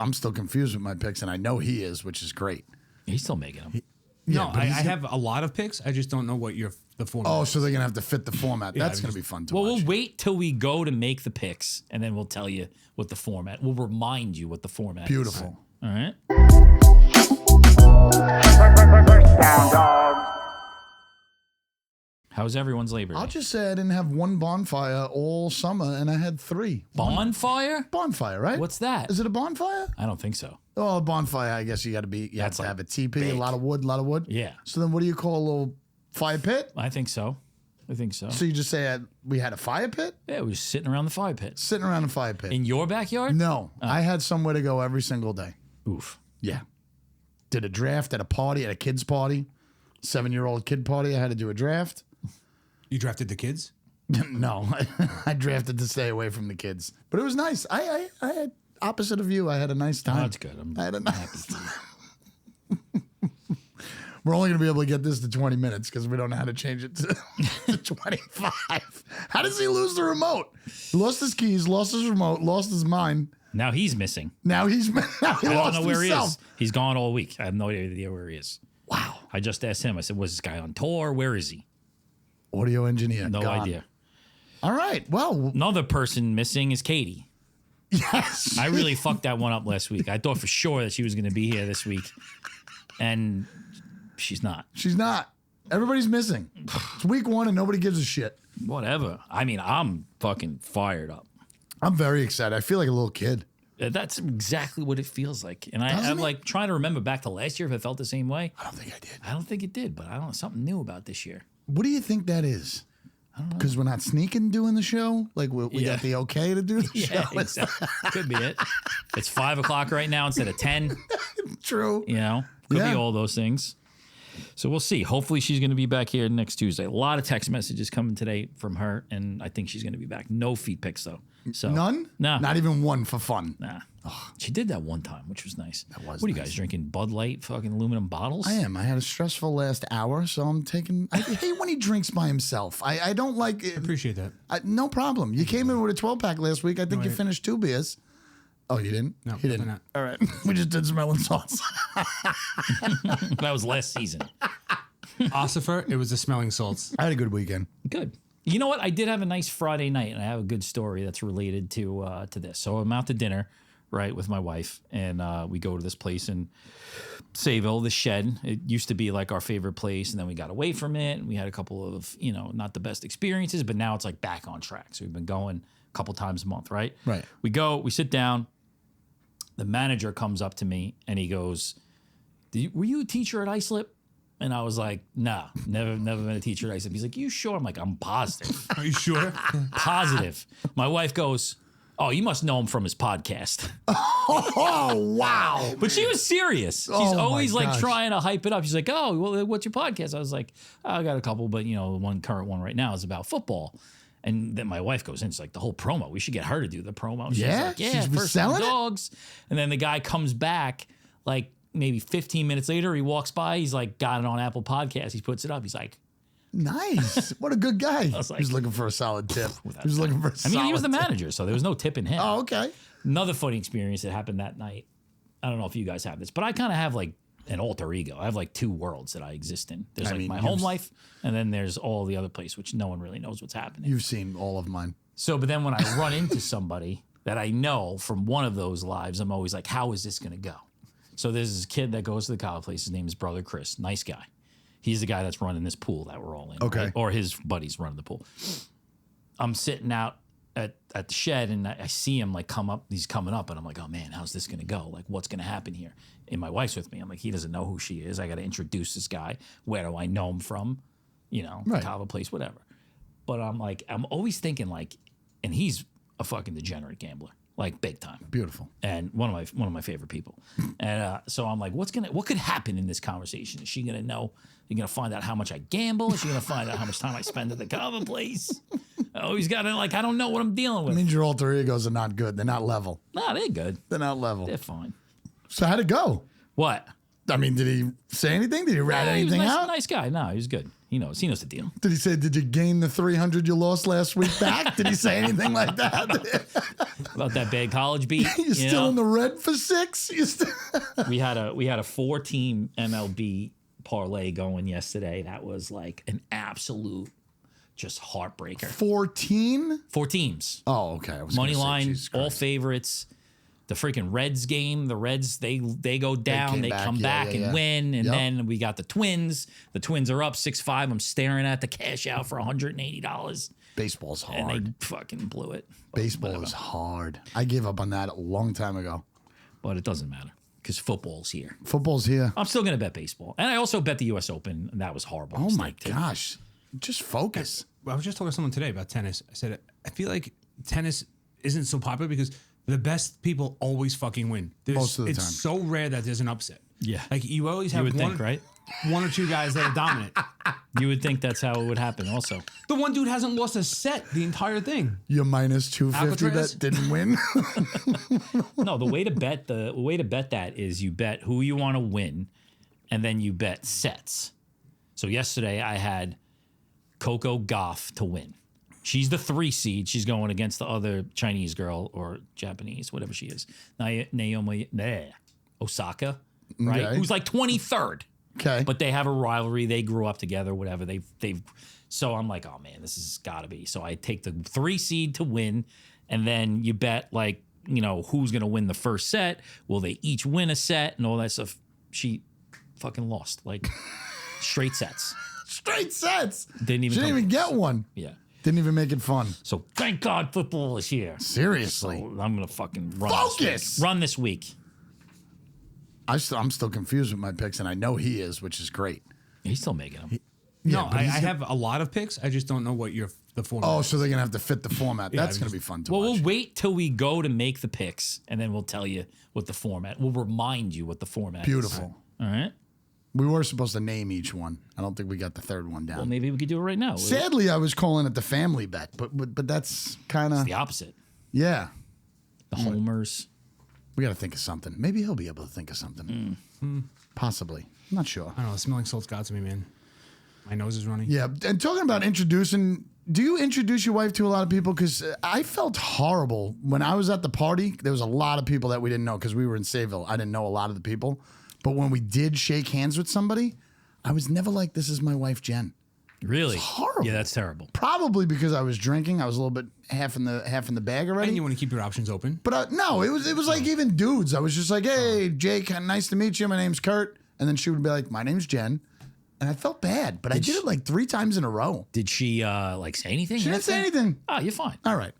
I'm still confused with my picks, and I know he is, which is great. He's still making them. I have a lot of picks. I just don't know what the format. Oh, so they're gonna have to fit the format. Yeah, That's gonna be fun to Well, watch. we'll wait till we go to make the picks, and then we'll tell you what the format. We'll remind you what the format is. Beautiful. All right. First Down Dawgs. How's everyone's Labor Day? I'll just say I didn't have one bonfire all summer, and I had 3. Bonfire? Bonfire, right? What's that? Is it a bonfire? I don't think so. Oh, a bonfire. I guess you have That's to like have a teepee, big. a lot of wood. Yeah, So then, what do you call a little fire pit? I think so. So you just say we had a fire pit, Yeah, we were sitting around the fire pit. sitting around a fire pit. In your backyard? No, I had somewhere to go every single day. Oof. Yeah, did a draft at a party, at a kid's party, 7-year-old kid party. I had to do a draft. You drafted the kids? No, I drafted to stay away from the kids, but it was nice. I had opposite of you. I had a nice time. Oh, that's good. I had a nice happy. We're only going to be able to get this to 20 minutes because we don't know how to change it to 25. How does he lose the remote? He lost his keys, lost his remote, lost his mind. Now he's missing. Now he I lost don't know where himself. he is. He's gone all week. I have no idea where he is. Wow. I just asked him. I said, was this guy on tour? Where is he? Audio engineer. No gone. idea. All right. Well, Another person missing is Katie. yes. I really fucked that one up last week. I thought for sure that she was going to be here this week, and she's not. She's not. Everybody's missing. It's week 1 and nobody gives a shit. Whatever. I mean, I'm fucking fired up. I'm very excited. I feel like a little kid. That's exactly what it feels like. And I'm Doesn't it? like trying to remember back to last year if it felt the same way. I don't think I did. I don't think it did, but I don't know. Something new about this year. What do you think that is? Because we're not sneaking doing the show? Like we Yeah. got the okay to do the Yeah, show? exactly. Could be it. It's 5 o'clock right now instead of 10. True. You know, could Yeah. be all those things. So we'll see. Hopefully she's going to be back here next Tuesday. A lot of text messages coming today from her, and I think she's going to be back. No feet pics though. So None? No. Not even one for fun. Nah. She did that one time, which was nice. That was What are you nice. guys drinking? Bud Light, fucking aluminum bottles? I am. I had a stressful last hour, so I'm taking. I hate when he drinks by himself. I don't like it. Appreciate that. No problem. You came in with a 12-pack last week. I think you Right. finished 2 beers. Oh, you didn't? No, he didn't. definitely All right. We just did smelling salts. That was last season. Ossifer, it was the smelling salts. I had a good weekend. Good. You know what? I did have a nice Friday night, and I have a good story that's related to this. So I'm out to dinner, right, with my wife, and we go to this place in Sayville, the Shed. It used to be like our favorite place, and then we got away from it, and we had a couple of, not the best experiences, but now it's like back on track. So we've been going a couple times a month, right? Right. We go, we sit down. The manager comes up to me, and he goes, were you a teacher at Islip? And I was like, nah, never been a teacher at Islip. He's like, you sure? I'm like, I'm positive. Are you sure? Positive. My wife goes, oh, you must know him from his podcast. Oh, wow. But she was serious. She's Oh, my always like gosh. trying to hype it up. She's like, oh, well, what's your podcast? I was like, I got a couple, but the one current one right now is about football. And then my wife goes in, she's like, the whole promo. We should get her to do the promo. She's Yeah? like, yeah, She's First Down selling it? Dawgs. And then the guy comes back like maybe 15 minutes later. He walks by. He's like, got it on Apple Podcasts. He puts it up. He's like, Nice. What a good guy. was like- He's looking for a solid tip. He was looking for a I solid mean, he was the tip. manager, so there was no tip in him. Oh, okay. Another funny experience that happened that night. I don't know if you guys have this, but I kind of have like an alter ego. I have like 2 worlds that I exist in. There's I like mean, my you've- home life, and then there's all the other place, which no one really knows what's happening. You've seen all of mine. So, but then when I run into somebody that I know from one of those lives, I'm always like, how is this going to go? So there's this kid that goes to the college place. His name is Brother Chris. Nice guy. He's the guy that's running this pool that we're all in. Okay. Right? Or his buddy's running the pool. I'm sitting out at the Shed, and I see him like come up. He's coming up, and I'm like, oh man, how's this going to go? Like, what's going to happen here? And my wife's with me. I'm like, he doesn't know who she is. I got to introduce this guy. Where do I know him from? Right. College place, whatever. But I'm always thinking like, and he's a fucking degenerate gambler, like big time. Beautiful. And one of my favorite people. And so I'm like, what could happen in this conversation? Is she gonna know? You're gonna find out how much I gamble? Is she gonna find out how much time I spend at the common place? Oh, he's gotta I don't know what I'm dealing It with. means your alter egos are not good. They're not level. Nah, they're good. They're not level. They're fine. So how'd it go? What? I mean, did he say anything? Did he rat Yeah, he was anything nice, out? nice guy. No, he was good. He knows the deal. Did he say, did you gain the 300 you lost last week back? Did he say anything like that? About that bad college beat. You're still in the red for 6? We had a 4-team MLB parlay going yesterday. That was like an absolute just heartbreaker. 14? 4 teams. Oh, okay. I was Money gonna say, line, Jesus all Christ. favorites. The freaking Reds game, the Reds, they go down, came they back, come yeah, back yeah, and yeah. win. And Yep. then we got the Twins. The Twins are up 6-5. I'm staring at the cash out for $180. Baseball's hard. And they fucking blew it. But Baseball whatever. is hard. I gave up on that a long time ago. But it doesn't matter because football's here. Football's here. I'm still going to bet baseball. And I also bet the U.S. Open, and that was horrible. Oh my mistake, too. gosh. Just focus. I was just talking to someone today about tennis. I said, I feel like tennis isn't so popular because the best people always fucking win. Most of the it's time. so rare that there's an upset. Yeah. Like you always You have would one, think, right? one or two guys that are dominant. You would think that's how it would happen also. The one dude hasn't lost a set the entire thing. You're minus 250 Alcatraz? that didn't win. No, the way to bet that is you bet who you want to win, and then you bet sets. So yesterday I had Coco Gauff to win. She's the 3 seed. She's going against the other Chinese girl or Japanese, whatever she is, Naomi Osaka, right? Okay. Who's like 23rd. Okay. But they have a rivalry. They grew up together, whatever. They've. So I'm like, oh man, this has got to be. So I take the 3 seed to win, and then you bet like, who's gonna win the first set? Will they each win a set and all that stuff? She fucking lost like straight sets. Straight sets. Didn't even. She didn't come even close. get one. Yeah. Didn't even make it fun. So thank God football is here. Seriously. So I'm gonna fucking run. Focus! Run this week. I'm still confused with my picks, and I know he is, which is great. He's still making them. No, but I he's- have a lot of picks. I just don't know what the format. Oh, is. so they're going to have to fit the format. That's I going to just- be fun to Well, watch. we'll wait till we go to make the picks, and then we'll tell you what the format. We'll remind you what the format is. Beautiful. All right. We were supposed to name each one. I don't think we got the third one down. Well, maybe we could do it right now. Sadly, I was calling it the family bet, but that's kind of The opposite. yeah. The homers. We got to think of something. Maybe he'll be able to think of something. Possibly. I'm not sure. I don't know. Smelling salt's got to me, man. My nose is running. Yeah, and talking about introducing, do you introduce your wife to a lot of people? Because I felt horrible when I was at the party. There was a lot of people that we didn't know because we were in Sayville. I didn't know a lot of the people, but when we did shake hands with somebody, I was never like, "This is my wife, Jen." Really? horrible. Yeah, that's terrible. Probably because I was drinking. I was a little bit half in the bag already. And you want to keep your options open. But no, it was like even dudes. I was just like, "Hey, Jake, nice to meet you. My name's Kurt," and then she would be like, "My name's Jen." And I felt bad, but I did it like 3 times in a row. Did she like say anything? She didn't say anything. Oh, you're fine. All right.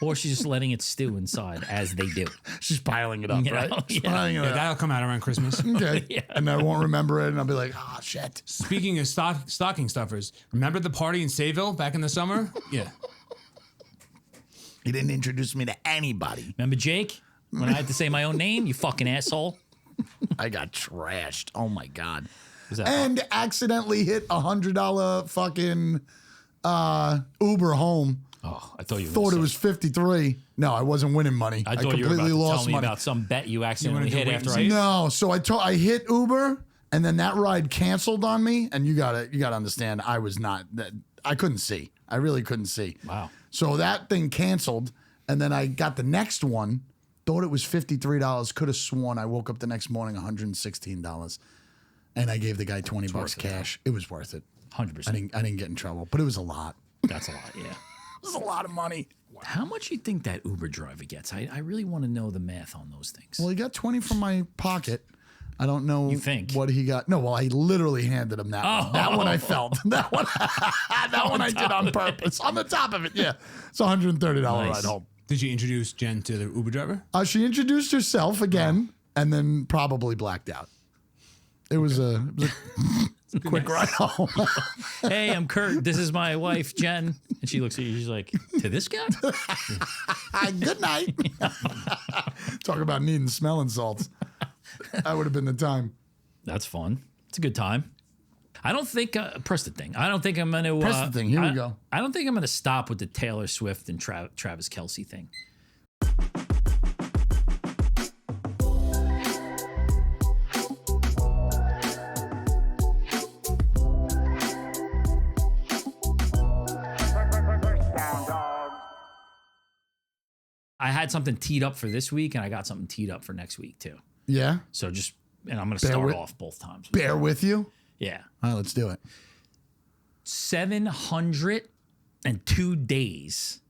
Or she's just letting it stew inside as they do. She's piling it up, You know, right? She's yeah. piling it Yeah, up. that'll come out around Christmas. Okay. And I won't remember it, and I'll be like, "Oh, shit." Speaking of stocking stuffers, remember the party in Sayville back in the summer? Yeah. He didn't introduce me to anybody. Remember Jake? When I had to say my own name, you fucking asshole. I got trashed. Oh, my God. Was that And accidentally hit $100 fucking Uber home. Oh, I thought you were Thought gonna it say- was 53. No, I wasn't winning money. I thought you were about to tell me about some bet you accidentally do hit wait after and I. see? No, so I hit Uber, and then that ride canceled on me. And you gotta understand, I was not that. I couldn't see. I really couldn't see. Wow. So that thing canceled, and then I got the next one. Thought it was $53. Could have sworn I woke up the next morning $116, and I gave the guy $20 worth it, cash. It was worth it. 100%. I didn't get in trouble, but it was a lot. That's a lot, yeah. It was a lot of money. How much you think that Uber driver gets? I really want to know the math on those things. Well, he got 20 from my pocket. I don't know You think? what he got. No, well, I literally handed him that one. That one I felt. That one I did on purpose. On the top of it, yeah. It's a $130 Nice. ride home. Did you introduce Jen to the Uber driver? She introduced herself again and then probably blacked out. It was a quick ride home. Hey, I'm Kurt. This is my wife, Jen. And she looks at you. She's like, to this guy? Good night. Talk about needing smelling salts. That would have been the time. That's fun. It's a good time. I don't think, press the thing. I don't think I'm going to. Press the thing. Here we go. I don't think I'm going to stop with the Taylor Swift and Travis Kelce thing. had something teed up for this week, and I got something teed up for next week too. Yeah. So and I'm going to start off both times. Bear with you. Yeah. All right, let's do it. 702 days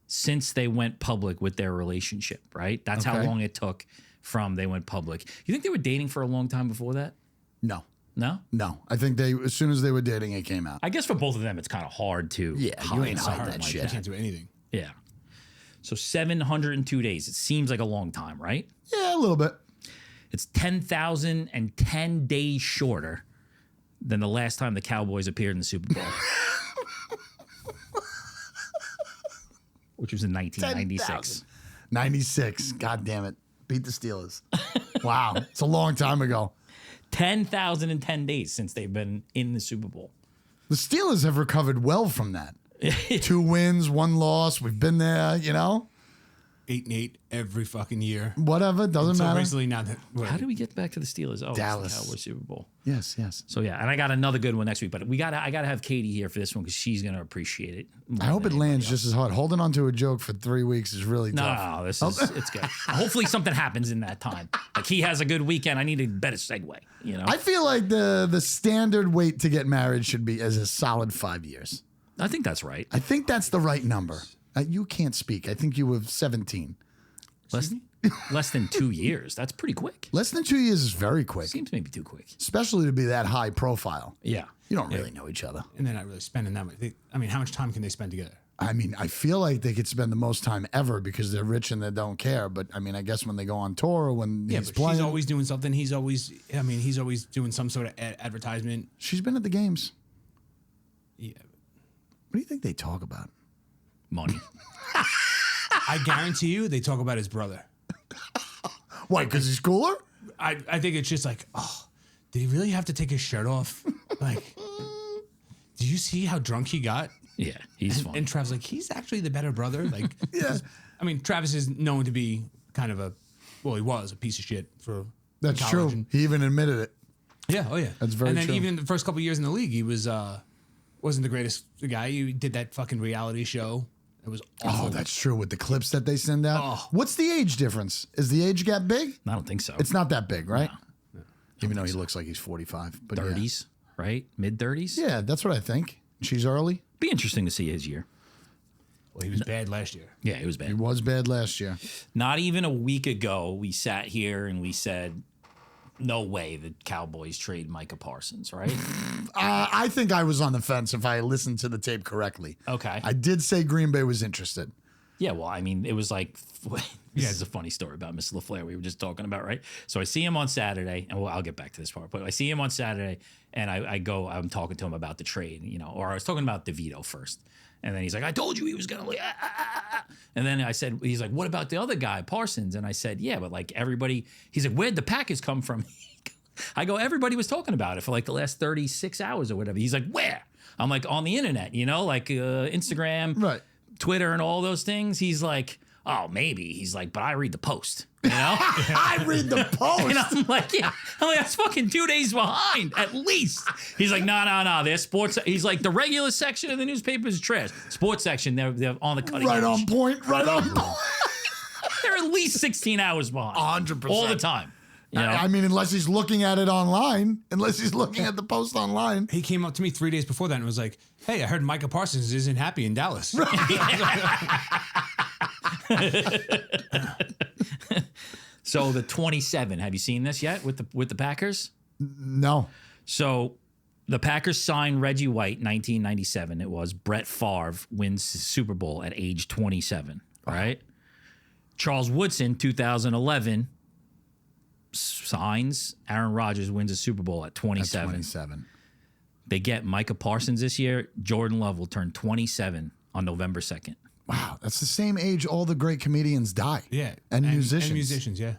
since they went public with their relationship, right? That's how long it took from they went public. You think they were dating for a long time before that? No. No? No. I think as soon as they were dating, it came out. I guess for both of them, it's kind of hard to you ain't something hide that like shit. You can't do anything. Yeah. So 702 days. It seems like a long time, right? Yeah, a little bit. It's 10,010 days shorter than the last time the Cowboys appeared in the Super Bowl. Which was in 1996. 96. God damn it. Beat the Steelers. Wow. It's a long time ago. 10,010 days since they've been in the Super Bowl. The Steelers have recovered well from that. 2 wins, 1 loss. We've been there, 8-8 every fucking year. Whatever. Doesn't So matter. basically now that How do we get back to the Steelers? Oh, Dallas. It's the Cowboys Super Bowl. Yes. So yeah, and I got another good one next week, but I gotta have Katie here for this one because she's gonna appreciate it. I hope it lands just as hard. Holding on to a joke for 3 weeks is really tough. No, this is it's good. Hopefully something happens in that time. Like he has a good weekend. I need a better segue. I feel like the standard wait to get married should be as a solid 5 years. I think that's right. I think that's the right number. You can't speak. I think you were 17. Less than 2 years. That's pretty quick. Less than 2 years is very quick, Seems maybe too quick. especially to be that high profile. Yeah. You don't really know each other. and they're not really spending that much. How much time can they spend together? I mean, I feel like they could spend the most time ever because they're rich and they don't care. But I mean, I guess when they go on tour or when he's But playing, she's always doing something. He's always doing some sort of advertisement. she's been at the games. Yeah. What do you think they talk about? Money. I guarantee you they talk about his brother. Why? Because he's cooler? I think it's just like, oh, did he really have to take his shirt off? Like, did you see how drunk he got? Yeah, he's fun. And Trav's like, he's actually the better brother. Like, Yeah. I mean, Travis is known to be kind of he was a piece of shit for That's college true. and- He even admitted it. Yeah, oh yeah. That's very And then true. even the first couple years in the league, he wasn't the greatest guy. He did that fucking reality show. It was awful. Oh, that's true with the clips that they send out. Oh. What's the age difference? Is the age gap big? I don't think so. It's not that big, right? Even though he looks like he's 45. But 30s, right? Mid 30s. Yeah, that's what I think. She's early. Be interesting to see his year. Well, he was bad last year. Yeah, it was He bad. was bad last year. Not even a week ago, we sat here and we said, no way the Cowboys trade Micah Parsons, right? I think I was on the fence if I listened to the tape correctly. Okay. I did say Green Bay was interested. Yeah, well, I mean, it was like, this is a funny story about Mr. LaFleur we were just talking about, right? So I see him on Saturday, and I'll get back to this part, but I see him on Saturday, and I'm talking to him about the trade, or I was talking about DeVito first. And then he's like, I told you he was going to, and then I said, he's like, what about the other guy, Parsons? And I said, yeah, but like everybody, he's like, where'd the package come from? I go, everybody was talking about it for like the last 36 hours or whatever. He's like, where? I'm like, on the internet, like Instagram, Right. Twitter and all those things. He's like, oh, maybe. He's like, but I read the Post, I read the post. And I'm like, yeah. I'm like, that's fucking 2 days behind, at least. He's like, no. There's sports. He's like, the regular section of the newspaper is trash. Sports section, they're on the cutting Right edge. on point. Right on point. They're at least 16 hours behind. 100%. All the time. I mean, unless he's looking at it online, unless he's looking at the post online. He came up to me 3 days before that and was like, hey, I heard Micah Parsons isn't happy in Dallas. So the 27, have you seen this yet with the Packers? No. So the Packers signed Reggie White, 1997. It was Brett Favre wins the Super Bowl at age 27. Right? Charles Woodson, 2011, signs. Aaron Rodgers wins a Super Bowl at 27. 27. They get Micah Parsons this year. Jordan Love will turn 27 on November 2nd. Wow, that's the same age all the great comedians die. Yeah. And musicians. And musicians, yeah.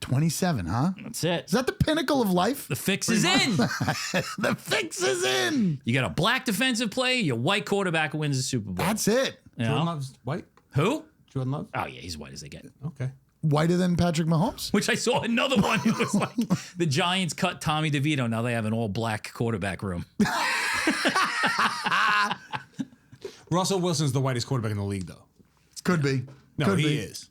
27, huh? That's it. Is that the pinnacle of life? The fix is in. The fix is in. You got a black defensive player, your white quarterback wins the Super Bowl. That's it. You know? Jordan Love's white? Who? Jordan Love? Oh, yeah, he's white as they get. Okay. Whiter than Patrick Mahomes? Which I saw another one. It was like the Giants cut Tommy DeVito. Now they have an all black quarterback room. Russell Wilson's the whitest quarterback in the league, though. Could be. No, Could he be. is.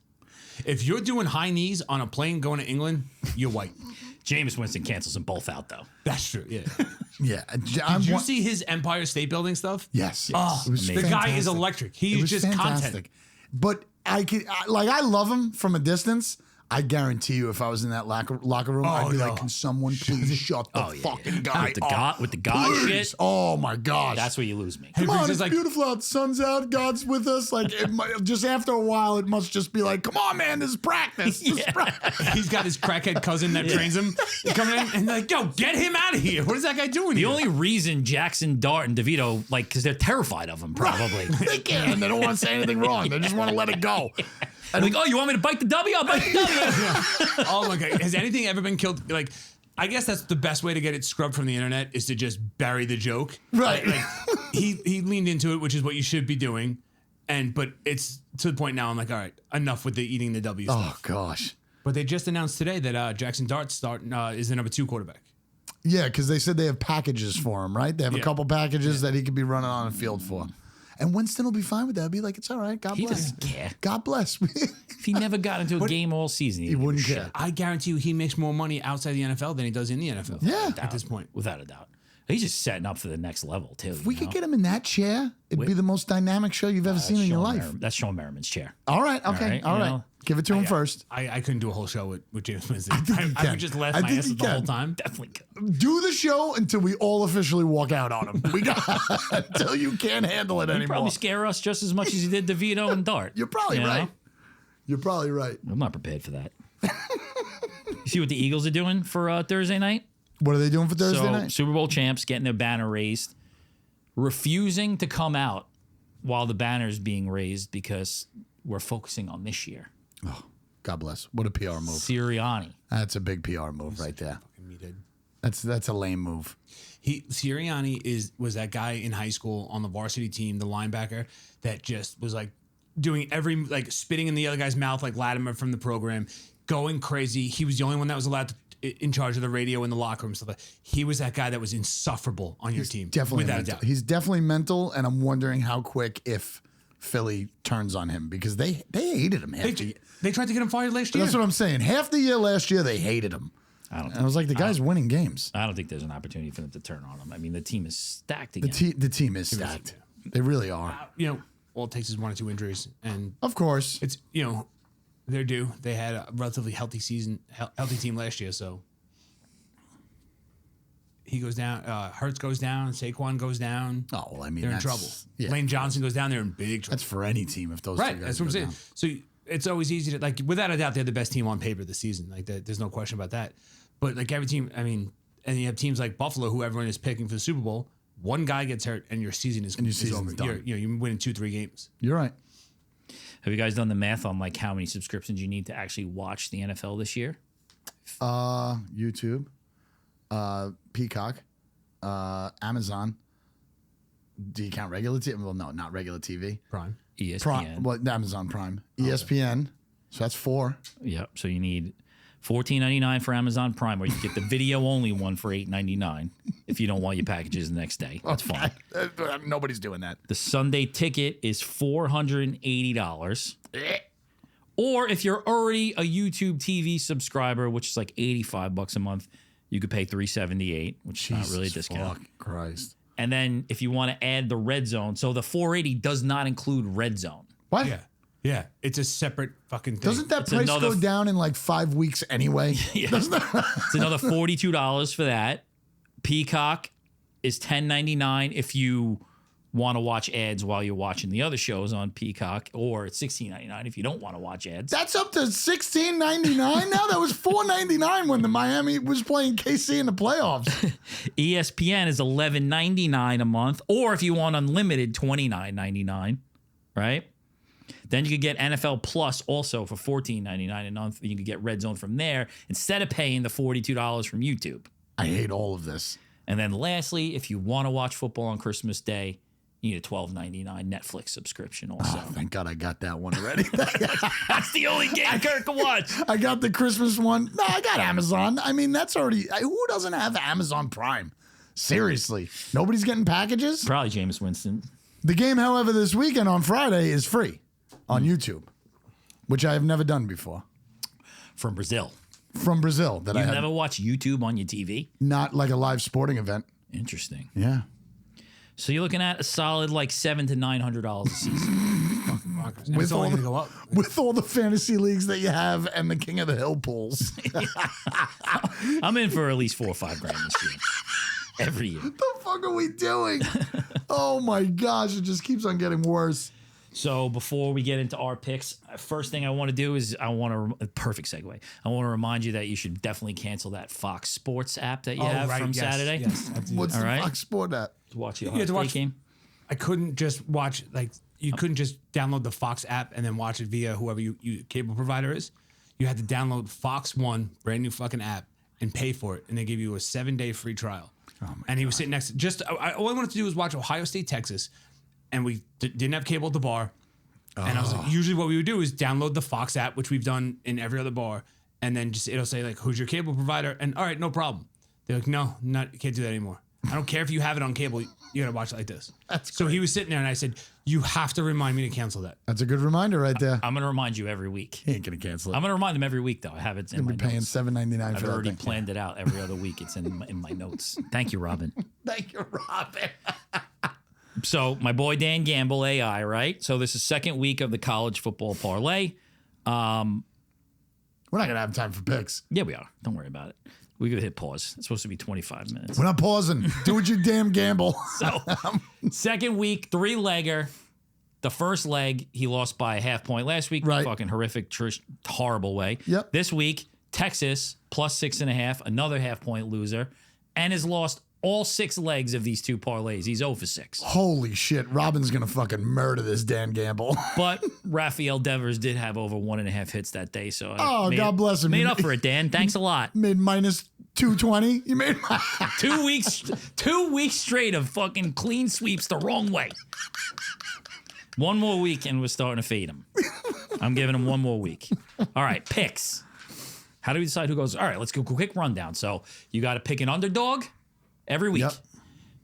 If you're doing high knees on a plane going to England, you're white. Jameis Winston cancels them both out, though. That's true. Yeah. Yeah. Did you see his Empire State Building stuff? Yes. Oh, It was the guy is fantastic. electric. It He's was just content. But I love him from a distance. I guarantee you, if I was in that locker room, I'd be no. like, "Can someone please shut the fucking guy up?" With the God Please. shit. Oh my gosh, That's where you lose me. come on, Briggs it's is like- beautiful out. The sun's out. God's with us. Like, just after a while, it must just be like, "Come on, man, this is practice." This is practice. He's got his crackhead cousin that trains him coming in and like, yo, get him out of here. What is that guy doing The here? only reason Jackson, Dart, and DeVito, like, because they're terrified of him, probably. They can't. And they don't want to say anything wrong. They just want to let it go. And like, oh, you want me to bite the W? I'll bite the W. Oh my God. Has anything ever been killed? Like, I guess that's the best way to get it scrubbed from the internet is to just bury the joke. Right. Like, he leaned into it, which is what you should be doing. But it's to the point now I'm like, all right, enough with the eating the W stuff. Oh gosh. But they just announced today that Jackson Dart is the number 2 quarterback. Yeah, because they said they have packages for him, right? They have a Yeah. couple packages that he could be running on the field for. And Winston will be fine with that. He'll be like, it's all right. God He bless. doesn't care. God bless. If he never got into a game all season, He wouldn't care. I guarantee you he makes more money outside the NFL than he does in the NFL. Yeah. At this point. Without a doubt. He's just setting up for the next level, too. If we could get him in that chair, it'd be the most dynamic show you've ever seen in your life. That's Sean Merriman's chair. All right. Okay. right, All you right. know. Give it to him first. I couldn't do a whole show with James Winston. think you I can. would just laugh I my think ass you off the whole can. time. Definitely could. Do the show until we all officially walk out on him. We got until you can't handle it He'd anymore. probably scare us just as much as he did DeVito and Dart. You're probably You know? right. You're probably right. I'm not prepared for that. You see what the Eagles are doing for Thursday night? What are they doing for Thursday So night? Super Bowl champs getting their banner raised, refusing to come out while the banner's being raised because we're focusing on this year. God bless. What a PR move. Sirianni. That's a big PR move right there. That's a lame move. Sirianni was that guy in high school on the varsity team, the linebacker that just was like doing spitting in the other guy's mouth like Latimer from the program, going crazy. He was the only one that was allowed to in charge of the radio in the locker room stuff. He was that guy that was insufferable on your team. Definitely without a mental. doubt. He's definitely mental, and I'm wondering how quick if Philly turns on him because they hated him half the year. They tried to get him fired last year. That's what I'm saying. Half the year last year they hated him. And I was like, the guy's winning games. I don't think there's an opportunity for them to turn on him. I mean, the team is stacked again. The team is stacked. They really are. All it takes is 1 or 2 injuries, and Of course. it's they're due. They had a relatively healthy team last year, so he goes down. Hurts goes down. Saquon goes down. Oh, well, I mean, They're in that's trouble. Yeah, Lane Johnson goes down. They're in big trouble. that's for any team if those two Right. guys That's what I'm go saying. down. So it's always easy to without a doubt they're the best team on paper this season. There's no question about that. But every team, I mean, and you have teams like Buffalo who everyone is picking for the Super Bowl. One guy gets hurt and your season is season's over. done. You're winning 2-3 games. You're right. Have you guys done the math on how many subscriptions you need to actually watch the NFL this year? YouTube, Peacock, Amazon. Do you count regular TV? Well, no, not regular TV. Prime. ESPN. Prime, what? Amazon Prime, ESPN. So that's 4. Yep. So you need $14.99 for Amazon Prime, or you can get the video only one for $8.99 if you don't want your packages the next day. That's fine. Nobody's doing that. The Sunday ticket is $480. Or if you're already a YouTube TV subscriber, which is like $85 a month, you could pay $378, which is not really a discount. Fuck Christ. And then if you want to add the red zone, so the $480 does not include red zone. What? Yeah. It's a separate fucking thing. Doesn't that It's price another go down in like 5 weeks anyway? Doesn't that? It's another $42 for that. Peacock is $10.99 if you want to watch ads while you're watching the other shows on Peacock, or it's $16.99 if you don't want to watch ads. That's up to $16.99 now. That was $4.99 when the Miami was playing KC in the playoffs. ESPN is $11.99 a month, or if you want unlimited, $29.99, right? Then you could get NFL Plus also for $14.99 a month. You could get Red Zone from there instead of paying the $42 from YouTube. I hate all of this. And then lastly, if you want to watch football on Christmas Day, you need a $12.99 Netflix subscrition also. Oh, thank God I got that one already. That's the only game Kirk can watch. I got the Christmas one. No, I got Amazon. I mean, that's already. Who doesn't have Amazon Prime? Seriously. Nobody's getting packages? Probably Jameis Winston. The game, however, this weekend on Friday is free on YouTube. which I have never done before. From Brazil. From Brazil, that You I had never watch YouTube on your TV? not like a live sporting event. Interesting. Yeah. So you're looking at a solid like $700 to $900 a season. And it's only going to go up. With all the fantasy leagues that you have and the King of the Hill pools. I'm in for at least $4 or $5 grand this year. Every year. What the fuck are we doing? Oh my gosh, it just keeps on getting worse. So before we get into our picks, first thing I want to do is perfect segue. I want to remind you that you should definitely cancel that Fox Sports app that you have from Saturday. Yes, What's All the right. Fox Sport at? To watch the You Ohio had to State watch- game. I couldn't just watch, like, you couldn't just download the Fox app and then watch it via whoever your cable provider is. You had to download Fox One, brand new fucking app, and pay for it. And they give you a 7-day free trial. And he was sitting next to all I wanted to do was watch Ohio State, Texas. And we didn't have cable at the bar. And I was like, usually what we would do is download the Fox app, which we've done in every other bar. And then just it'll say, like, who's your cable provider? And all right, no problem. They're like, no, you can't do that anymore. I don't care if you have it on cable. You got to watch it like this. So he was sitting there and I said, you have to remind me to cancel that. That's a good reminder right there. I'm going to remind you every week. He ain't gonna cancel it. I'm going to remind them every week, though. I have it in You'll my be paying notes. $7.99 I've for that already thing. planned it out every other week. It's in my notes. Thank you, Robin. Thank you, Robin. So my boy Dan Gamble, AI, right? So this is second week of the college football parlay. We're not gonna have time for picks. Yeah, we are. Don't worry about it. We could hit pause. It's supposed to be 25 minutes. We're not pausing. Do what you damn gamble. So second week, 3-legger. The first leg, he lost by a half point last week. Right. Fucking horrific, horrible way. Yep. This week, Texas plus 6.5, another half point loser, and has lost all 6 legs of these 2 parlays. He's 0 for 6. Holy shit, Robin's gonna fucking murder this Dan Gamble. But Rafael Devers did have over 1.5 hits that day. So Oh, God bless him. Made up for it, Dan. Thanks a lot. Made minus 220. You made 2 weeks straight of fucking clean sweeps the wrong way. One more week and we're starting to fade him. I'm giving him one more week. All right, picks. How do we decide who goes? All right, let's go quick rundown. So you got to pick an underdog every week. Yep.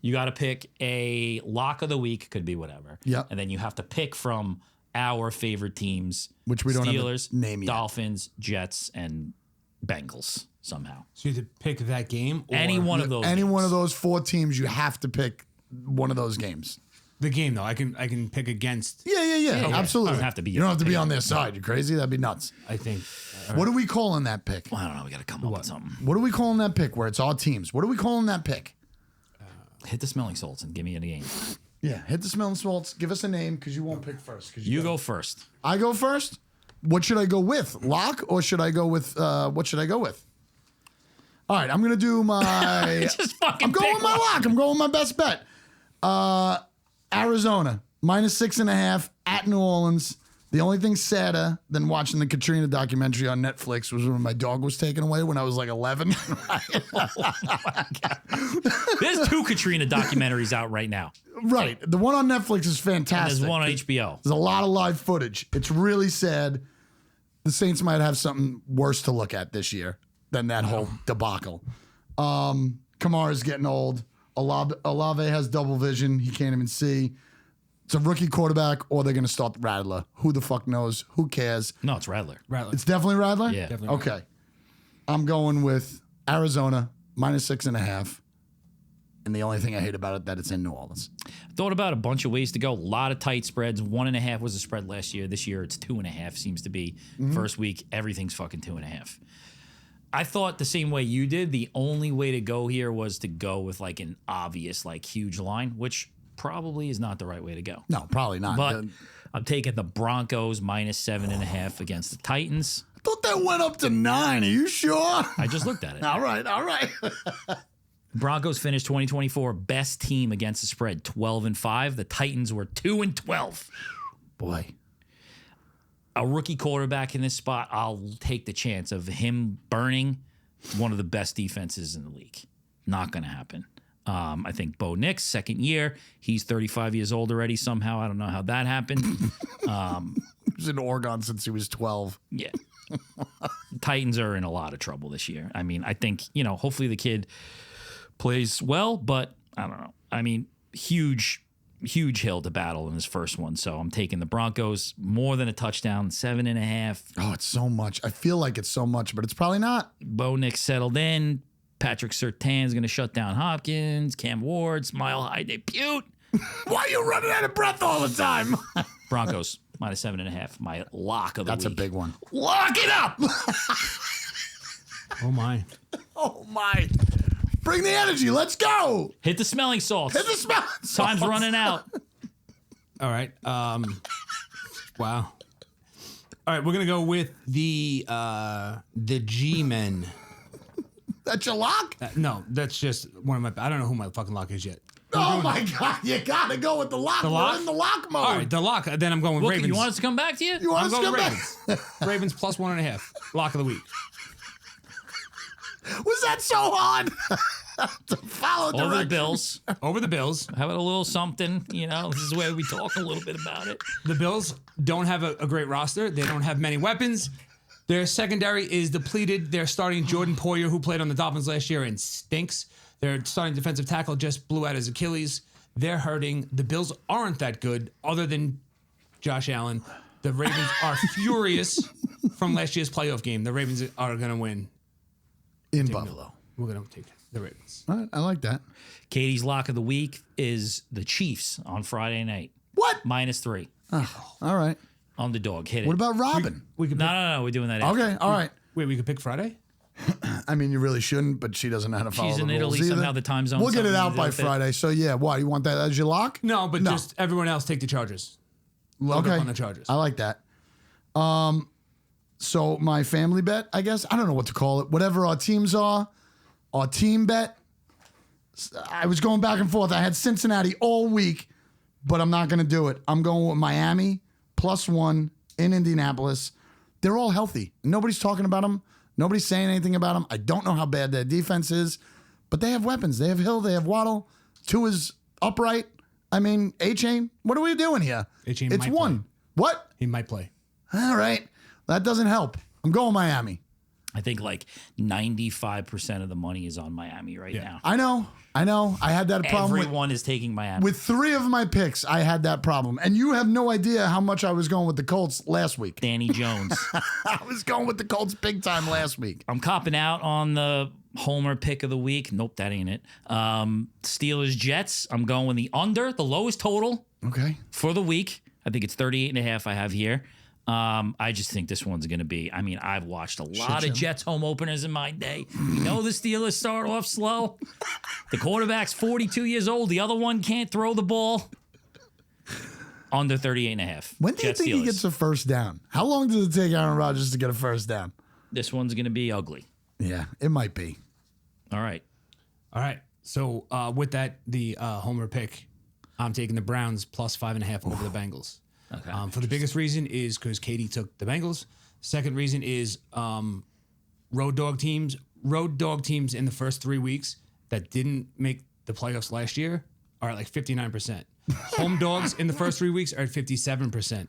You got to pick a lock of the week, could be whatever. Yep. And then you have to pick from our favorite teams, Which we don't have a Steelers, name yet. Dolphins, Jets, and Bengals somehow. So you have to pick that game or Any one of those. Any games. one of those 4 teams, you have to pick one of those games. the game though. I can pick against. Yeah. Absolutely. Doesn't have to be You don't have to be your on their side. You crazy? That'd be nuts. I think. What are we calling that pick? I don't know. We got to come up with something. What are we calling that pick where it's all teams? What are we calling that pick? Hit the smelling salts and give me a game. Yeah, hit the smelling salts. Give us a name because you won't pick first. You go first. I go first. What should I go with? Lock or should I go with? What should I go with? All right, I'm gonna do my. Just fucking. I'm going pick with my one. lock. I'm going with my best bet. Arizona -6.5 at New Orleans. The only thing sadder than watching the Katrina documentary on Netflix was when my dog was taken away when I was like 11. There's 2 Katrina documentaries out right now. Right, the one on Netflix is fantastic. There's one on HBO. There's a lot of live footage. It's really sad. The Saints might have something worse to look at this year than that whole debacle. Kamara's getting old. Olave has double vision. He can't even see. It's a rookie quarterback, or they're going to start Rattler. Who the fuck knows? Who cares? No, it's Rattler. It's definitely Rattler? Yeah. Definitely. Okay. I'm going with Arizona -6.5. And the only thing I hate about it that it's in New Orleans. Thought about a bunch of ways to go. A lot of tight spreads. 1.5 was the spread last year. This year it's 2.5 seems to be. First week, everything's fucking 2.5. I thought the same way you did. The only way to go here was to go with like an obvious, like huge line, which probably is not the right way to go. No, probably not. But I'm taking the Broncos -7.5 against the Titans. I thought that went up to 9. Are you sure? I just looked at it. All right. Broncos finished 2024 best team against the spread, 12-5. The Titans were 2-12. Boy. A rookie quarterback in this spot, I'll take the chance of him burning one of the best defenses in the league. Not going to happen. I think Bo Nix, second year, he's 35 years old already somehow. I don't know how that happened. He was in Oregon since he was 12. Yeah. Titans are in a lot of trouble this year. I mean, I think, hopefully the kid plays well, but I don't know. I mean, huge huge hill to battle in this first one. So I'm taking the Broncos more than a touchdown, 7.5. Oh, it's so much. I feel like it's so much, but it's probably not. Bo Nix settled in. Patrick Surtain's going to shut down Hopkins. Cam Ward's mile high debut. Why are you running out of breath all the time? Broncos minus 7.5. My lock of the That's week. a big one. Lock it up. Oh my. Oh, my. Bring the energy. Let's go. Hit the smelling salts. Hit the smell. Time's running out. All right. Wow. All right, we're gonna go with the G-Men. That's your lock? No, that's just one of my. I don't know who my fucking lock is yet. Oh, my God. You got to go with the lock. The We're lock? in the lock mode. All right, the lock. Then I'm going with Look, Ravens. you want us to come back to you? You want I'm us to going come with back? Ravens. Ravens plus 1.5. Lock of the week. Was that so hard? To follow Over the directions. Bills. Over the Bills. How about a little something? You know, this is where we talk a little bit about it. The Bills don't have a great roster. They don't have many weapons. Their secondary is depleted. They're starting Jordan Poyer, who played on the Dolphins last year and stinks. Their starting defensive tackle just blew out his Achilles. They're hurting. The Bills aren't that good, other than Josh Allen. The Ravens are furious from last year's playoff game. The Ravens are going to win. In Buffalo. We're going to take the Ravens. All right, I like that. Katie's lock of the week is the Chiefs on Friday night. What? -3. All right. Underdog. Hit it. What about Robin? We could No. We're doing that after. Okay, all right. wait, we could pick Friday? I mean, you really shouldn't, but she doesn't know how to follow She's the in rules Italy. either. Somehow the time zone. We'll get it something out to by do with it. Friday. So, yeah, what? You want that as your lock? No, but just everyone else take the Chargers. Load Okay. up on the Chargers. I like that. So my family bet, I guess, I don't know what to call it. Whatever our teams are, our team bet. I was going back and forth. I had Cincinnati all week, but I'm not going to do it. I'm going with Miami +1 in Indianapolis. They're all healthy. Nobody's talking about them. Nobody's saying anything about them. I don't know how bad their defense is, but they have weapons. They have Hill. They have Waddle. Two is upright. I mean, A-Chain. What are we doing here? A-Chain It's might one. play. What? He might play. All right. That doesn't help. I'm going Miami. I think like 95% of the money is on Miami right now. I know. I had that problem Everyone is taking Miami. with 3 of my picks. I had that problem. And you have no idea how much I was going with the Colts last week. Danny Jones. I was going with the Colts big time last week. I'm copping out on the Homer pick of the week. Nope, that ain't it. Steelers Jets. I'm going with the under, the lowest total Okay. for the week. I think it's 38.5 I have here. I just think this one's going to be, I mean, I've watched a lot of Jets home openers in my day. You know the Steelers start off slow. The quarterback's 42 years old. The other one can't throw the ball. Under 38.5. When do you think he gets a first down? How long does it take Aaron Rodgers to get a first down? This one's going to be ugly. Yeah, it might be. All right. All right. So with that, the Homer pick, I'm taking the Browns +5.5 over the Bengals. Okay. For the biggest reason is because Katie took the Bengals. Second reason is road dog teams. Road dog teams in the first 3 weeks that didn't make the playoffs last year are at like 59%. Home dogs in the first 3 weeks are at 57%.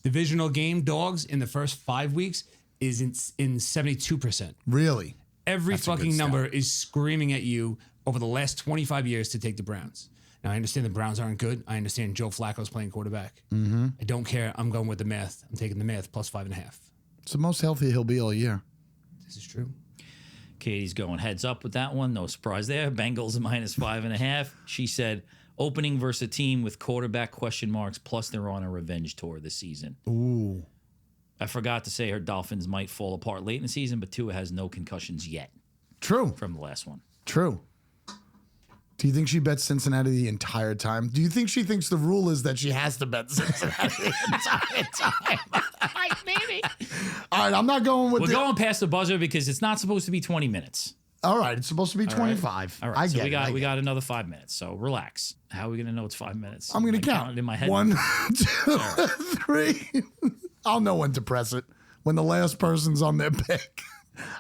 Divisional game dogs in the first 5 weeks is in 72%. Really? Every That's a good fucking stat. number is screaming at you over the last 25 years to take the Browns. Now, I understand the Browns aren't good. I understand Joe Flacco's playing quarterback. Mm-hmm. I don't care. I'm going with the math. I'm taking the math +5.5. It's the most healthy he'll be all year. This is true. Katie's going heads up with that one. No surprise there. Bengals -5.5. She said opening versus a team with quarterback question marks, plus they're on a revenge tour this season. Ooh. I forgot to say her Dolphins might fall apart late in the season, but Tua has no concussions yet True. from the last one. True. Do you think she bets Cincinnati the entire time? Do you think she thinks the rule is that she has to bet Cincinnati the entire time? Maybe. All right, I'm not going with We're the... going past the buzzer because it's not supposed to be 20 minutes. All right, it's supposed to be 25. All right, I so get it. we got another 5 minutes. So relax. How are we going to know it's 5 minutes? I'm going to I count it in my head. 1, 2, 3. I'll know when to press it when the last person's on their pick.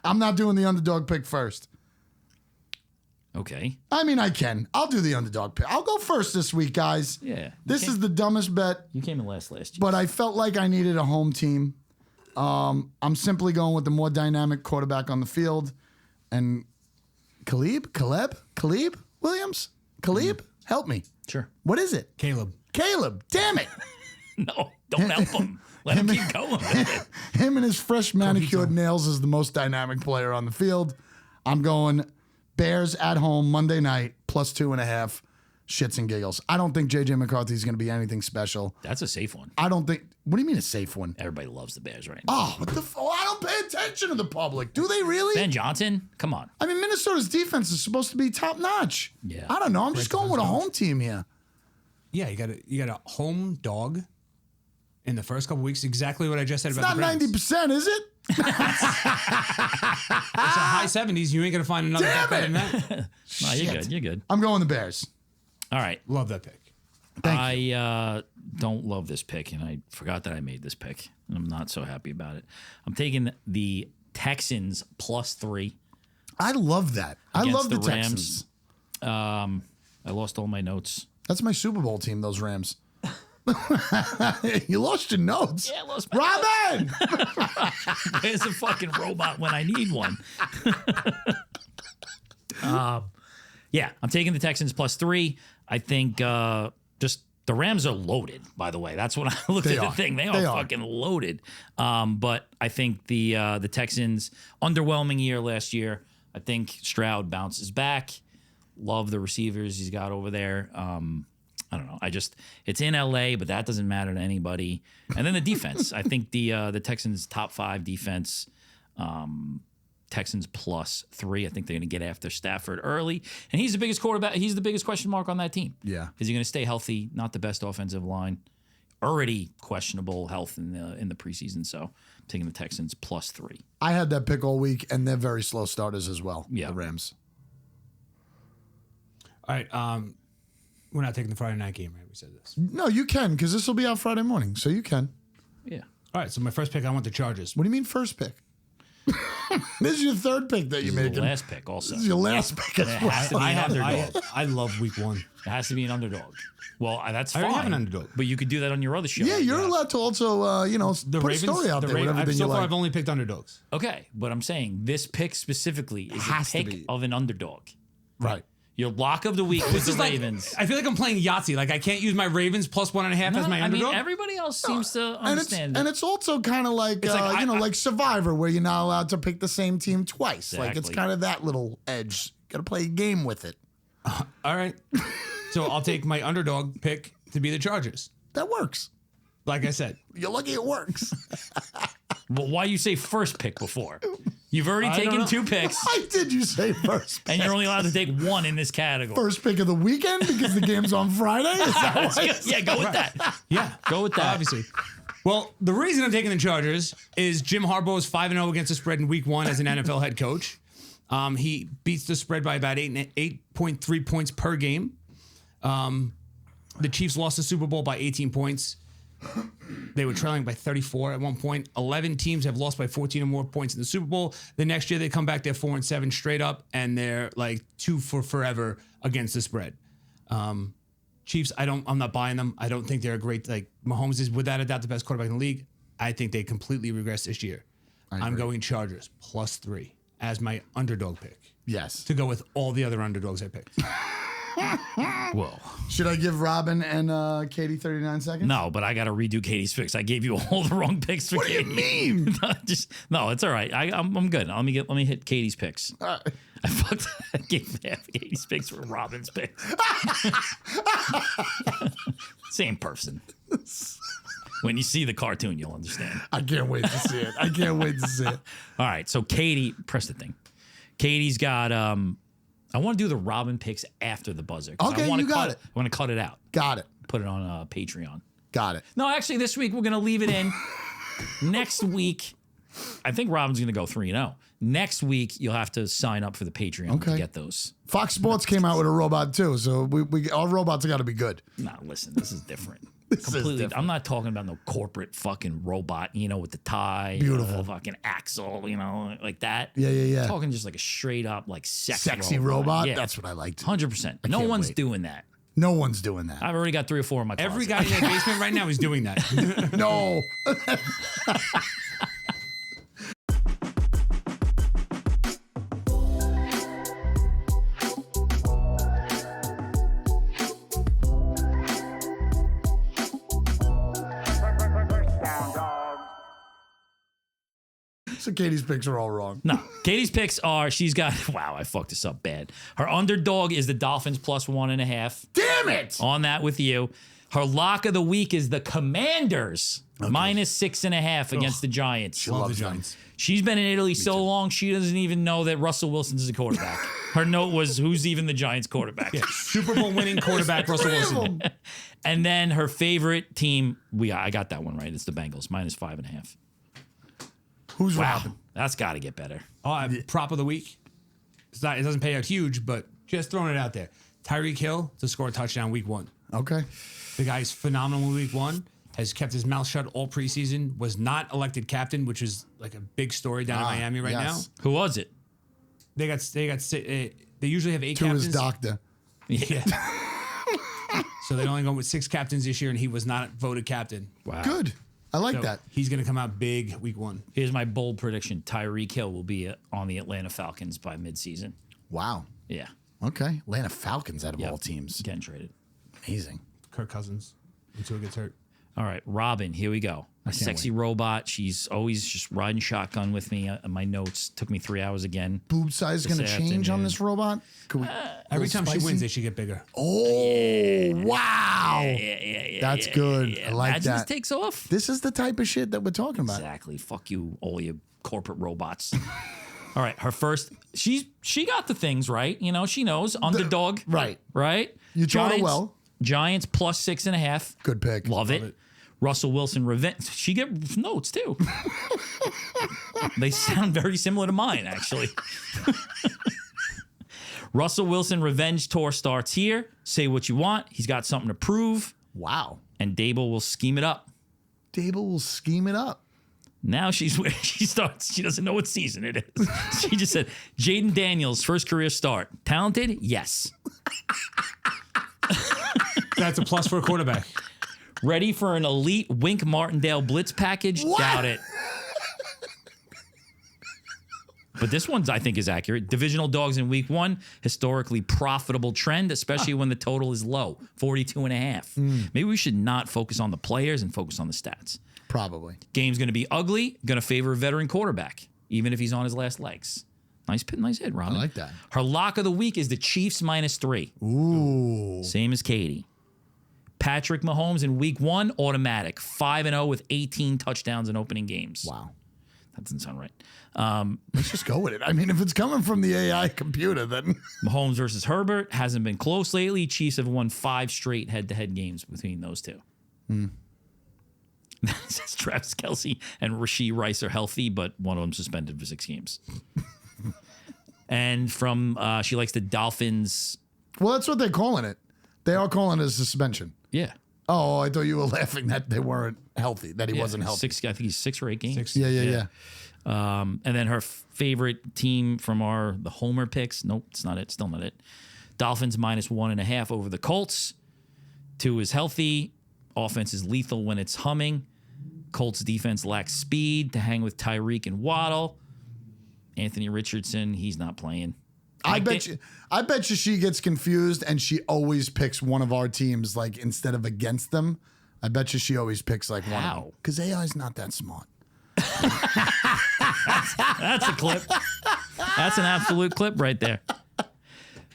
I'm not doing the underdog pick first. Okay. I mean, I can. I'll do the underdog pick. I'll go first this week, guys. Yeah. This is the dumbest bet, You came in last year. but I felt like I needed a home team. I'm simply going with the more dynamic quarterback on the field. And Caleb Williams? Caleb? Help me. Sure. What is it? Caleb. Caleb. Damn it. No, don't help him. Let him keep going. Him and his fresh manicured nails is the most dynamic player on the field. I'm going Bears at home Monday night plus 2.5 shits and giggles. I don't think J.J. McCarthy is going to be anything special. That's a safe one. I don't think. What do you mean a safe one? Everybody loves the Bears right now. Oh, what the? I don't pay attention to the public. Do they really? Ben Johnson, come on. I mean, Minnesota's defense is supposed to be top notch. Yeah. I don't know. I'm just going with a home team here. Yeah, you got a home dog in the first couple weeks. Exactly what I just said about Not the Browns. 90%, is it? It's a high 70s. You ain't gonna find another bet better than that. No, you're good. You're good. I'm going the Bears. All right. Love that pick. I don't love this pick, and I forgot that I made this pick, and I'm not so happy about it. I'm taking the Texans plus 3. I love that. I Against love the the Rams. Texans. I lost all my notes. That's my Super Bowl team, those Rams. You lost your notes. Yeah, I lost my Robin! Where's a fucking robot when I need one? Yeah, I'm taking the Texans plus 3. I think just the Rams are loaded, by the way. That's when I looked at the thing. They are fucking loaded. But I think the Texans, underwhelming year last year. I think Stroud bounces back. Love the receivers he's got over there. I don't know. It's in LA, but that doesn't matter to anybody. And then the defense. I think the Texans' top 5 defense, Texans plus 3. I think they're going to get after Stafford early. And he's the biggest quarterback. He's the biggest question mark on that team. Yeah. Is he going to stay healthy? Not the best offensive line. Already questionable health in the preseason. So I'm taking the Texans plus 3. I had that pick all week, and they're very slow starters as well. Yeah. The Rams. All right. We're not taking the Friday night game, right? We said this. No, you can, because this will be out Friday morning, so you can. Yeah. All right. So my first pick, I want the Chargers. What do you mean first pick? This is your third pick that you're This is making. the last pick also. This is your last pick as It well. has to be an underdog. I love week 1. It has to be an underdog. Well, that's I fine. already have an underdog. But you could do that on your other show. Yeah, you're allowed to also, put a story out there with everything so you far, like. I've only picked underdogs. Okay, but I'm saying this pick specifically is Has a to pick be. of an underdog. Right. Your lock of the week was the It's like- Ravens. I feel like I'm playing Yahtzee. Like I can't use my Ravens plus 1.5 as my I mean, underdog. everybody else seems to And understand it's also kind of like, like like Survivor, where you're not allowed to pick the same team twice. Like it's Exactly. kind of that little edge. Got to play a game with it. All right. So I'll take my underdog pick to be the Chargers. That works. Like I said. You're lucky it works. Well, why you say first pick before? You've already I don't taken know. 2 picks, Why did you say first? and you're only allowed to take 1 in this category. First pick of the weekend because the game's on Friday? Is that That's why? good. Yeah, go with that. Yeah. Go with that. Obviously. Well, the reason I'm taking the Chargers is Jim Harbaugh is 5-0 against the spread in week 1 as an NFL head coach. He beats the spread by about 8.3 points per game. The Chiefs lost the Super Bowl by 18 points. They were trailing by 34 at one point. 11 teams have lost by 14 or more points in the Super Bowl. The next year they come back, they're 4-7 straight up, and they're like 2 for forever against the spread. Chiefs, I'm not buying them. I don't think they're a great, like Mahomes is without a doubt the best quarterback in the league. I think they completely regress this year. I'm going Chargers plus 3 as my underdog pick Yes. to go with all the other underdogs I picked. Whoa. Should I give Robin and Katie 39 seconds? No, but I got to redo Katie's picks. I gave you all the wrong picks for What do you Katie. mean? No, it's all right. I'm good. Let me hit Katie's picks. All right. I gave half Katie's picks for Robin's picks. Same person. When you see the cartoon, you'll understand. I can't wait to see it. I can't wait to see it. All right, so Katie, press the thing. Katie's got. I want to do the Robin picks after the buzzer. 'Cause Okay, I wanna you got cut it. I want to cut it out. Got it. Put it on Patreon. Got it. No, actually, this week we're going to leave it in. Next week, I think Robin's going to go 3-0. Next week, you'll have to sign up for the Patreon to Okay. get those. Fox Sports came out with a robot too, so we our robots got to be good. No, listen, this is different. This is Completely. different. I'm not talking about no corporate fucking robot, with the tie. Beautiful. Fucking axle, like that. Yeah. I'm talking just like a straight up, like Sexy robot. Yeah. That's what I liked. 100%. No can't one's wait. doing that. No one's doing that. I've already got 3 or 4 in my closet. Every guy in that basement right now is doing that. No. So Katie's picks are all wrong. No, Katie's picks are, she's got, wow, I fucked this up bad. Her underdog is the Dolphins plus 1.5. Damn it! On that with you. Her lock of the week is the Commanders minus 6.5 against the Giants. Love the loves them. Giants. She's been in Italy so long, she doesn't even know that Russell Wilson's is a quarterback. Her note was, who's even the Giants quarterback? Super Bowl winning quarterback Russell Wilson. And then her favorite team, I got that one right. It's the Bengals, minus 5.5. Who's Wow, Robin? that's got to get better. Prop of the week. It doesn't pay out huge, but just throwing it out there. Tyreek Hill to score a touchdown week 1. Okay. The guy's phenomenal week 1. Has kept his mouth shut all preseason. Was not elected captain, which is like a big story down in Miami right yes. Who was it? now. They usually have 8 To captains. his doctor. Yeah. So they only go with 6 captains this year, and he was not voted captain. Wow. Good. I like So that. he's going to come out big week 1. Here's my bold prediction. Tyreek Hill will be on the Atlanta Falcons by midseason. Wow. Yeah. Okay. Atlanta Falcons out of Yep. all teams. Getting traded. Amazing. Kirk Cousins until he gets hurt. All right, Robin, here we go. A sexy robot. She's always just riding shotgun with me. My notes took me 3 hours again. Boob size is going to This change on afternoon. this robot? Could we, Every time spicy? she wins, they should get bigger. Oh, wow. Yeah. That's good. I like Imagine that. this takes off. This is the type of shit that we're talking about. Exactly. Fuck you, all you corporate robots. All right, her first. She got the things right. You know, she knows underdog. Right. Right. You taught her Giants- well. Giants plus 6.5. Good pick. Love it. Russell Wilson revenge. She get notes too. They sound very similar to mine, actually. Russell Wilson revenge tour starts here. Say what you want. He's got something to prove, Wow. and Dable will scheme it up. Dable will scheme it up. Now she's where she starts. She doesn't know what season it is. She just said, Jaden Daniels, first career start. Talented? Yes. That's a plus for a quarterback. Ready for an elite Wink Martindale blitz package? What? Doubt it. But this one's, I think, is accurate. Divisional dogs in week 1, historically profitable trend, especially when the total is low, 42.5. Maybe we should not focus on the players and focus on the stats. Probably. Game's going to be ugly, going to favor a veteran quarterback, even if he's on his last legs. Nice hit, Robin. I like that. Her lock of the week is the Chiefs minus 3. Ooh. Same as Katie. Patrick Mahomes in week 1, automatic. 5-0 with 18 touchdowns in opening games. Wow. That doesn't sound right. Let's just go with it. I mean, if it's coming from the AI computer, then Mahomes versus Herbert hasn't been close lately. Chiefs have won 5 straight head-to-head games between those two. Says Travis Kelce and Rashee Rice are healthy, but one of them suspended for 6 games. And from she likes the Dolphins. well, that's what they're calling it. They are calling it a suspension. Yeah. Oh, I thought you were laughing that they weren't healthy, that he wasn't healthy. 6, I think he's 6 or 8 games. Yeah. And then her favorite team from the Homer picks. Nope, it's not it. Still not it. Dolphins minus 1.5 over the Colts. 2 is healthy. Offense is lethal when it's humming. Colts defense lacks speed to hang with Tyreek and Waddle. Anthony Richardson, he's not playing. I bet you she gets confused and she always picks one of our teams, like instead of against them. I bet you she always picks like one of How? them. Because AI's not that smart. That's a clip. That's an absolute clip right there.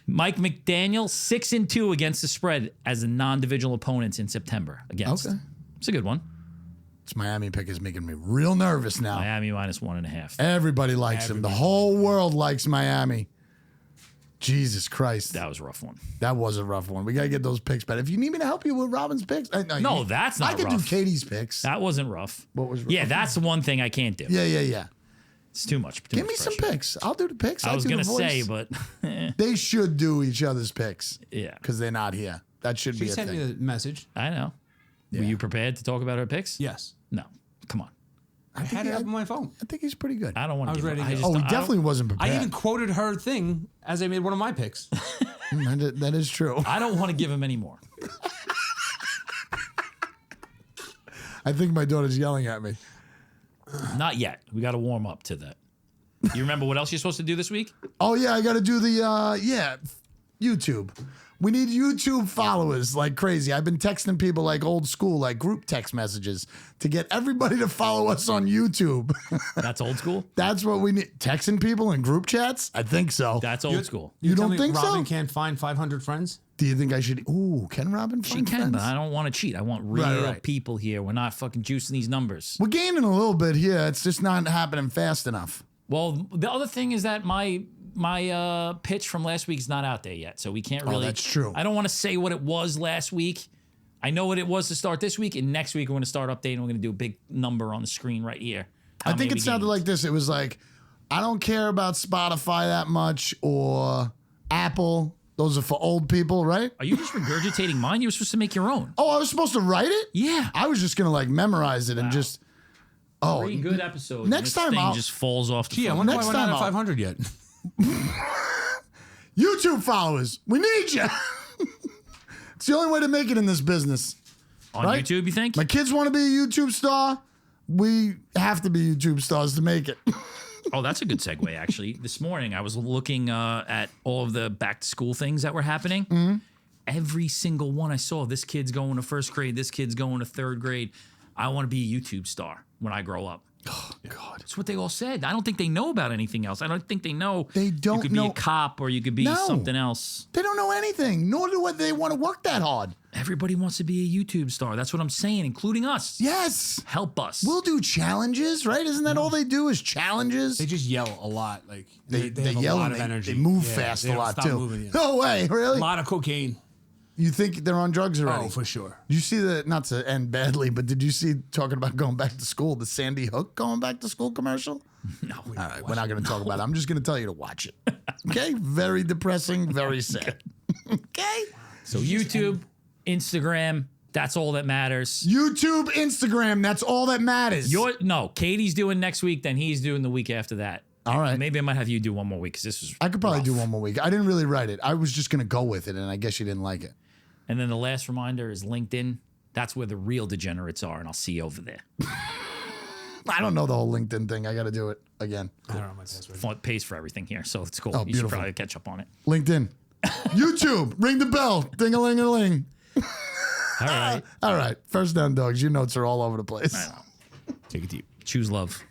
Mike McDaniel, 6-2 against the spread as a non-divisional opponents in September. Against. Okay. It's a good one. This Miami pick is making me real nervous now. Miami minus 1.5. Everybody likes him. The whole world likes Miami. Jesus Christ. That was a rough one. That was a rough one. We got to get those picks better. If you need me to help you with Robin's picks. No, that's not I could rough. do Katie's picks. That wasn't rough. What was rough? Yeah, that's the one thing I can't do. Yeah. It's too much. Give me some picks. I'll do the picks. I was going going to to say, but they should do each other's picks. yeah, Because they're not here. That should She be a sent thing. me a message. I know. Were you prepared to talk about her picks? Yes. No. Come on. I had it up on my phone. I think he's pretty good. I don't want I to was give ready up. to I go. just Oh, he don't- I don't- definitely wasn't prepared. I even quoted her thing as I made one of my picks. That is true. I don't want to give him any more. I think my daughter's yelling at me. Not yet. We got to warm up to that. You remember what else you're supposed to do this week? Oh, yeah, I got to do the, YouTube. We need YouTube followers like crazy. I've been texting people like old school, like group text messages to get everybody to follow us on YouTube. That's old school? That's what we need. Texting people in group chats? I think so. That's old school. You tell don't me think so? Robin can't find 500 friends? Do you think I should? Ooh, can Robin She find can, friends? but I don't want to cheat. I want real right. people here. We're not fucking juicing these numbers. We're gaining a little bit here. It's just not happening fast enough. Well, the other thing is that my pitch from last week is not out there yet, so we can't really. That's true. I don't want to say what it was last week. I know what it was to start this week, and next week we're going to start updating. We're going to do a big number on the screen right here. I think it sounded like this. It was like, I don't care about Spotify that much or Apple. Those are for old people, right? Are you just regurgitating mine? You were supposed to make your own. Oh, I was supposed to write it? Yeah. I was just going to like mememorize it and just. Oh, 3 good episodes. next and this time thing I'll- just falls off. The Gee, I phone. wonder why Next we're not time at I'll- 500 yet. YouTube followers, we need you. It's the only way to make it in this business. on right? YouTube. You think? My kids want to be a YouTube star. We have to be YouTube stars to make it. Oh, that's a good segue, actually. This morning, I was looking at all of the back to school things that were happening. Mm-hmm. Every single one I saw, this kid's going to first grade, this kid's going to third grade. I want to be a YouTube star when I grow up. Oh, God. That's what they all said. I don't think they know about anything else. I don't think they know They you don't could be know- a cop or you could be No. something else. They don't know anything, nor do they want to work that hard. Everybody wants to be a YouTube star. That's what I'm saying, including us. Yes. Help us. We'll do challenges, right? Isn't that all they do is challenges? They just yell a lot. Like They have yell a lot and of they, energy. they move Yeah, fast they a don't lot stop too. moving, yeah. No way, really? A lot of cocaine. You think they're on drugs already? Oh, for sure. You see the, not to end badly, but did you see, talking about going back to school, the Sandy Hook going back to school commercial? No. All right, we're not going to talk about it. I'm just going to tell you to watch it. Okay? Very depressing, very sad. Okay? So YouTube, Instagram, that's all that matters. YouTube, Instagram, that's all that matters. Katie's doing next week, then he's doing the week after that. All right. Maybe I might have you do one more week because this is. I could probably rough. do one more week. I didn't really write it. I was just going to go with it, and I guess you didn't like it. And then the last reminder is LinkedIn. That's where the real degenerates are, and I'll see you over there. I don't know the whole LinkedIn thing. I got to do it again. I don't know my password. Font pays for everything here, so it's cool. Oh, You should beautiful. probably catch up on it. LinkedIn. YouTube, ring the bell. Ding-a-ling-a-ling. All right. All right. First Down Dawgs. Your notes are all over the place. Take it deep. Choose love.